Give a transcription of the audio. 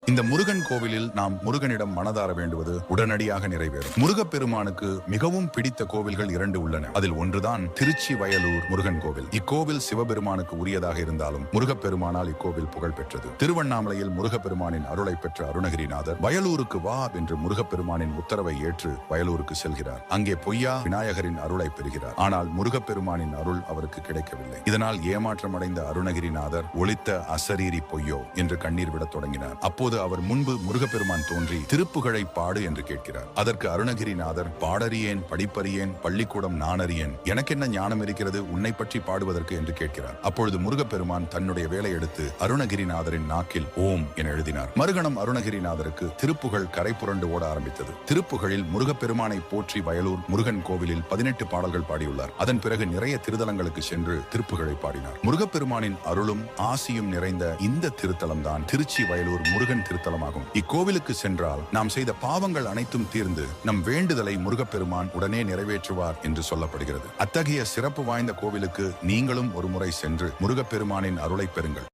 இந்த முருகன் கோவிலில் நாம் முருகனிடம் மனதார வேண்டுவது உடனடியாக நிறைவேறும். முருகப்பெருமானுக்கு மிகவும் பிடித்த கோவில்கள் 2 உள்ளன. அதில் ஒன்றுதான் திருச்சி வயலூர் முருகன் கோவில். இக்கோவில் சிவபெருமானுக்கு உரியதாக இருந்தாலும் முருகப்பெருமானால் இக்கோவில் புகழ் பெற்றது. திருவண்ணாமலையில் முருகப்பெருமானின் அருளை பெற்ற அருணகிரிநாதர் வயலூருக்கு வா என்று முருகப்பெருமானின் உத்தரவை ஏற்று வயலூருக்கு செல்கிறார். அங்கே பொய்யா விநாயகரின் அருளை பெறுகிறார். ஆனால் முருகப்பெருமானின் அருள் அவருக்கு கிடைக்கவில்லை. இதனால் ஏமாற்றமடைந்த அருணகிரிநாதர் ஒளித்த அசரீரி பொய்யோ என்று கண்ணீர் விடத் தொடங்கினார். அப்போது அவர் முன்பு முருகப்பெருமான் தோன்றி திருப்புகழை பாடு என்று கேட்கிறார். அதற்கு அருணகிரிநாதர், பாடறியேன், படிப்பறியேன், பள்ளிக்கூடம் நானறியேன், எனக்கென்ன ஞானம் இருக்கிறது உன்னை பற்றி பாடுவதற்கு என்று கேட்கிறார். அப்பொழுது முருகப்பெருமான் தன்னுடைய வேலை எடுத்து அருணகிரிநாதரின் நாக்கில் ஓம் என எழுதினார். மறுகணம் அருணகிரிநாதருக்கு திருப்புகழ் கரை புரண்டு ஓட ஆரம்பித்தது. திருப்புகழில் முருகப்பெருமானை போற்றி வயலூர் முருகன் கோவிலில் 18 பாடல்கள் பாடியுள்ளார். அதன் பிறகு நிறைய திருத்தலங்களுக்கு சென்று திருப்புகழை பாடினார். முருகப்பெருமானின் அருளும் ஆசியும் நிறைந்த இந்த திருத்தலம் தான் திருச்சி வயலூர் முருகன் திருத்தலமாகும். இக்கோவிலுக்கு சென்றால் நாம் செய்த பாவங்கள் அனைத்தும் தீர்ந்து நம் வேண்டுதலை முருகப்பெருமான் உடனே நிறைவேற்றுவார் என்று சொல்லப்படுகிறது. அத்தகைய சிறப்பு வாய்ந்த கோவிலுக்கு நீங்களும் ஒரு முறை சென்று முருகப்பெருமானின் அருளை பெறுங்கள்.